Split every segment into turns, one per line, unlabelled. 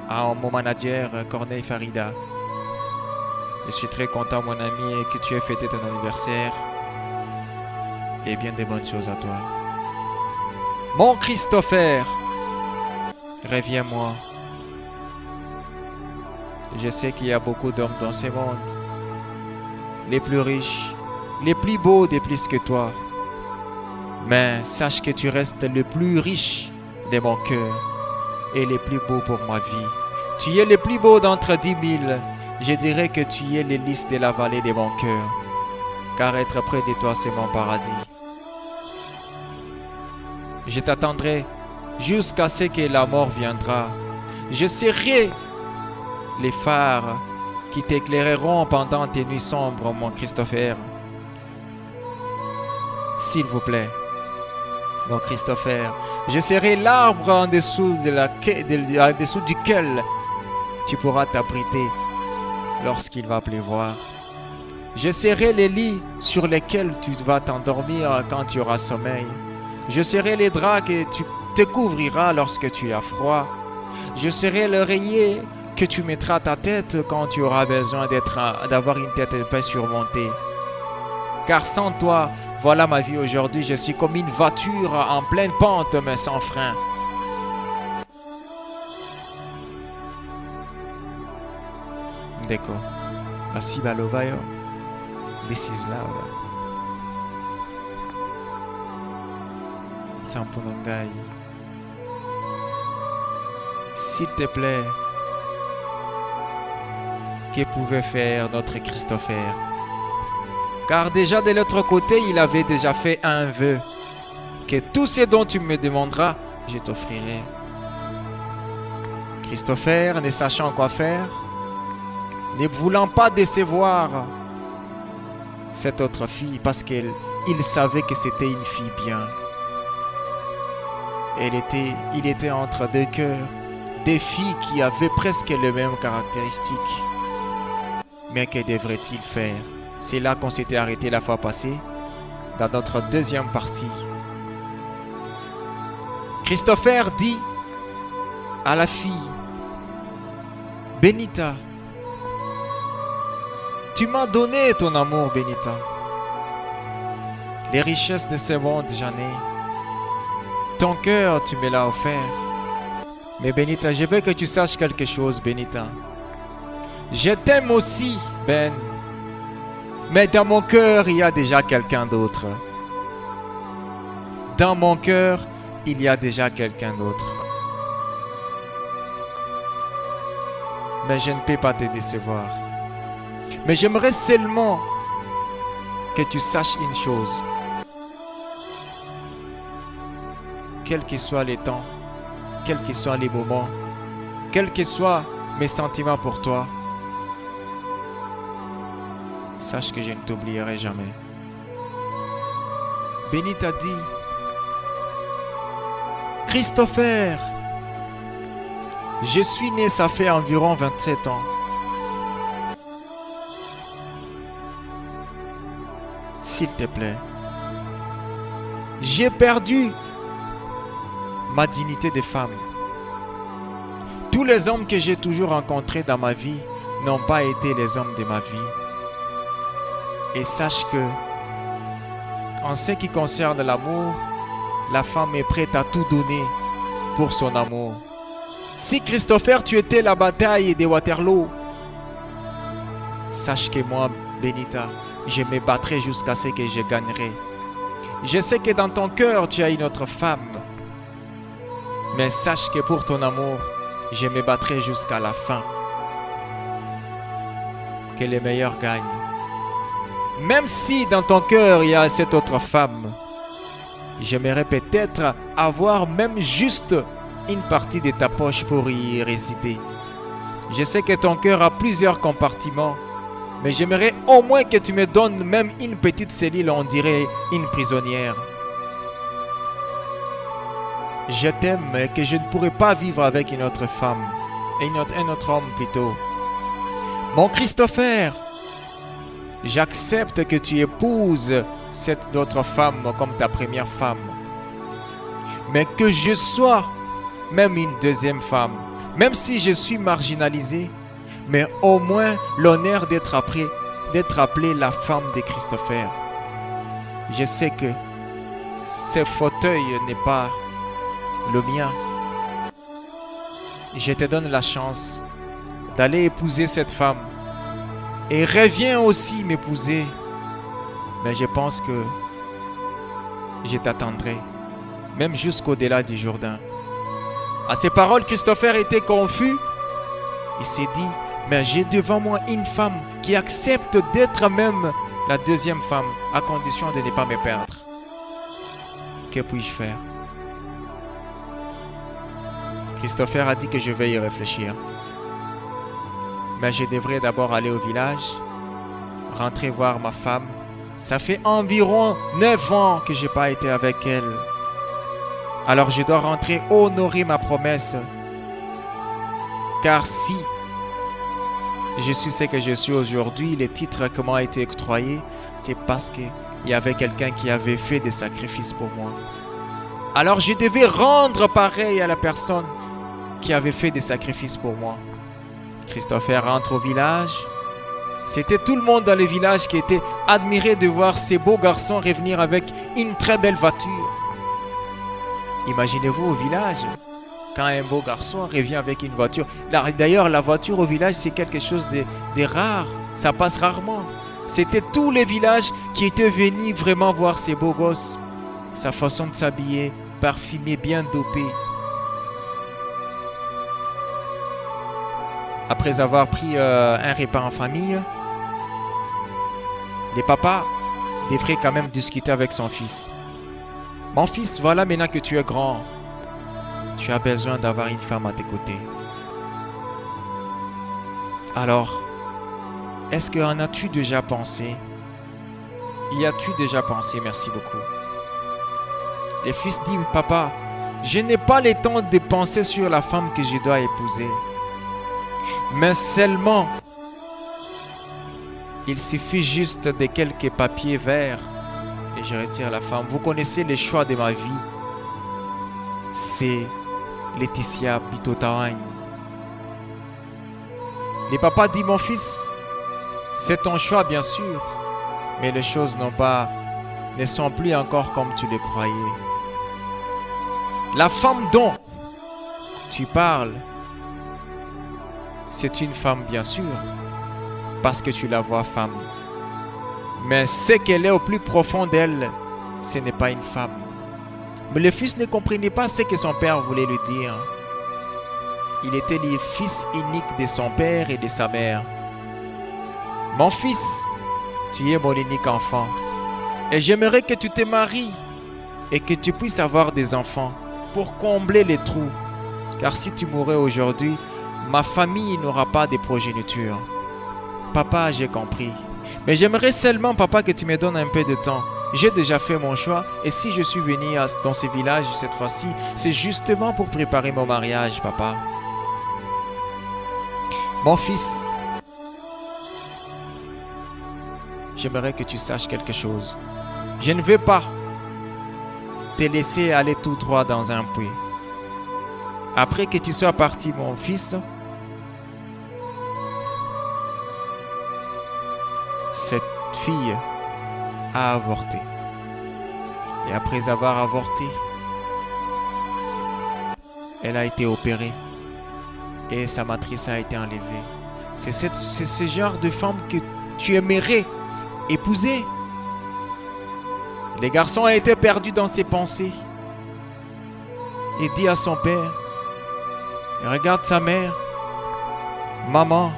à mon manager Corneille Farida. Je suis très content, mon ami, que tu aies fêté ton anniversaire. Et bien des bonnes choses à toi. Mon Christopher, reviens-moi. Je sais qu'il y a beaucoup d'hommes dans ce monde. Les plus riches, les plus beaux des plus que toi. Mais sache que tu restes le plus riche de mon cœur et le plus beau pour ma vie. Tu es le plus beau d'entre 10 000. Je dirais que tu es le lys de la vallée de mon cœur. Car être près de toi, c'est mon paradis. Je t'attendrai jusqu'à ce que la mort viendra. Je serai les phares qui t'éclaireront pendant tes nuits sombres, mon Christopher. S'il vous plaît, mon Christopher, je serai l'arbre en dessous, en dessous duquel tu pourras t'abriter lorsqu'il va pleuvoir. Je serai les lits sur lesquels tu vas t'endormir quand tu auras sommeil. Je serai les draps que tu te couvriras lorsque tu as froid. Je serai l'oreiller que tu mettras à ta tête quand tu auras besoin d'avoir une tête un peu surmontée. Car sans toi, voilà ma vie aujourd'hui, je suis comme une voiture en pleine pente mais sans frein. Deko, basi balova yo, this is love. Tsampunongai. S'il te plaît, que pouvait faire notre Christopher? Car déjà de l'autre côté, il avait déjà fait un vœu, que tout ce dont tu me demanderas, je t'offrirai. Christopher, ne sachant quoi faire, ne voulant pas décevoir cette autre fille, parce qu'il savait que c'était une fille bien. Il était entre deux cœurs, des filles qui avaient presque les mêmes caractéristiques. Mais que devrait-il faire? C'est là qu'on s'était arrêté la fois passée, dans notre deuxième partie. Christopher dit à la fille, Benita, tu m'as donné ton amour, Benita. Les richesses de ce monde, j'en ai. Ton cœur, tu me l'as offert. Mais Benita, je veux que tu saches quelque chose, Benita. Je t'aime aussi, Ben. Mais dans mon cœur, il y a déjà quelqu'un d'autre. Dans mon cœur, il y a déjà quelqu'un d'autre. Mais je ne peux pas te décevoir. Mais j'aimerais seulement que tu saches une chose. Quels que soient les temps, quels que soient les moments, quels que soient mes sentiments pour toi, sache que je ne t'oublierai jamais. Benita dit, Christopher, je suis né, ça fait environ 27 ans. S'il te plaît, j'ai perdu ma dignité de femme. Tous les hommes que j'ai toujours rencontrés dans ma vie n'ont pas été les hommes de ma vie. Et sache que, en ce qui concerne l'amour, la femme est prête à tout donner pour son amour. Si Christopher, tu étais la bataille de Waterloo, sache que moi, Benita, je me battrai jusqu'à ce que je gagnerai. Je sais que dans ton cœur, tu as une autre femme. Mais sache que pour ton amour, je me battrai jusqu'à la fin. Que le meilleur gagne. Même si dans ton cœur, il y a cette autre femme, j'aimerais peut-être avoir même juste une partie de ta poche pour y résider. Je sais que ton cœur a plusieurs compartiments, mais j'aimerais au moins que tu me donnes même une petite cellule, on dirait une prisonnière. Je t'aime, mais que je ne pourrais pas vivre avec une autre femme, un autre homme plutôt. Mon Christopher, j'accepte que tu épouses cette autre femme comme ta première femme. Mais que je sois même une deuxième femme. même si je suis marginalisé, mais au moins l'honneur d'être appelé la femme de Christopher. Je sais que ce fauteuil n'est pas le mien. Je te donne la chance d'aller épouser cette femme. Et reviens aussi m'épouser. Mais je pense que je t'attendrai, même jusqu'au-delà du Jourdain. À ces paroles, Christopher était confus. Il s'est dit, mais j'ai devant moi une femme qui accepte d'être même la deuxième femme, à condition de ne pas me perdre. Que puis-je faire? Christopher a dit que je vais y réfléchir. Mais je devrais d'abord aller au village, rentrer voir ma femme. Ça fait environ 9 ans que je n'ai pas été avec elle. Alors je dois rentrer honorer ma promesse. Car si je suis ce que je suis aujourd'hui, les titres qui m'ont été octroyés, c'est parce qu'il y avait quelqu'un qui avait fait des sacrifices pour moi. Alors je devais rendre pareil à la personne qui avait fait des sacrifices pour moi. Christopher rentre au village. C'était tout le monde dans le village qui était admiré de voir ces beaux garçons revenir avec une très belle voiture. Imaginez-vous au village, quand un beau garçon revient avec une voiture. D'ailleurs, la voiture au village, c'est quelque chose de rare. Ça passe rarement. C'était tous les villages qui étaient venus vraiment voir ces beaux gosses. Sa façon de s'habiller, parfumé, bien dopé. Après avoir pris un repas en famille, les papas devraient quand même discuter avec son fils. Mon fils, voilà maintenant que tu es grand, tu as besoin d'avoir une femme à tes côtés. Alors, est-ce que en as-tu déjà pensé? Y as-tu déjà pensé? Merci beaucoup. Le fils dit, papa, je n'ai pas le temps de penser sur la femme que je dois épouser. Mais seulement, il suffit juste de quelques papiers verts et je retire la femme. Vous connaissez les choix de ma vie. C'est Laetitia Bitotawain. Le papa dit, mon fils, c'est ton choix bien sûr, mais les choses ne sont plus encore comme tu le croyais. La femme dont tu parles, c'est une femme bien sûr, parce que tu la vois femme. Mais ce qu'elle est au plus profond d'elle, ce n'est pas une femme. Mais le fils ne comprenait pas ce que son père voulait lui dire. Il était le fils unique de son père et de sa mère. Mon fils, tu es mon unique enfant. Et j'aimerais que tu te maries et que tu puisses avoir des enfants pour combler les trous. Car si tu mourais aujourd'hui, ma famille n'aura pas de progéniture. Papa, j'ai compris. Mais j'aimerais seulement, papa, que tu me donnes un peu de temps. J'ai déjà fait mon choix et si je suis venu dans ce village cette fois-ci, c'est justement pour préparer mon mariage, papa. Mon fils, j'aimerais que tu saches quelque chose. Je ne vais pas te laisser aller tout droit dans un puits. Après que tu sois parti, mon fils, cette fille a avorté. Et après avoir avorté, elle a été opérée. Et sa matrice a été enlevée. C'est ce genre de femme que tu aimerais épouser. Le garçon a été perdu dans ses pensées. Il dit à son père, il regarde sa mère, maman,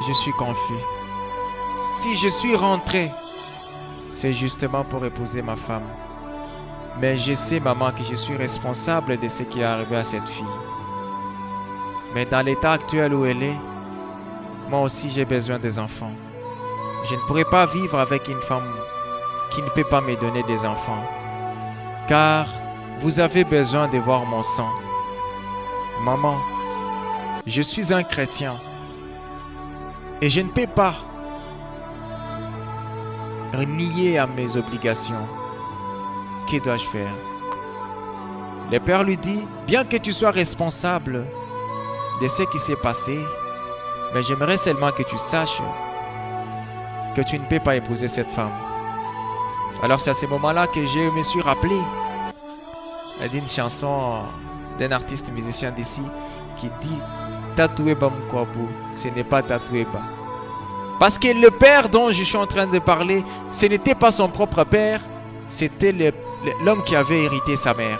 je suis confus. Si je suis rentré, c'est justement pour épouser ma femme. Mais je sais, maman, que je suis responsable de ce qui est arrivé à cette fille. Mais dans l'état actuel où elle est, moi aussi j'ai besoin des enfants. Je ne pourrai pas vivre avec une femme qui ne peut pas me donner des enfants. Car vous avez besoin de voir mon sang. Maman, je suis un chrétien. Et je ne peux pas nier à mes obligations. Que dois-je faire? Le père lui dit, bien que tu sois responsable de ce qui s'est passé, mais j'aimerais seulement que tu saches que tu ne peux pas épouser cette femme. Alors c'est à ce moment-là que je me suis rappelé d'une chanson d'un artiste musicien d'ici qui dit Tatoueba Mkwabu, ce n'est pas Tatoueba. Parce que le père dont je suis en train de parler, ce n'était pas son propre père, c'était l'homme qui avait hérité sa mère.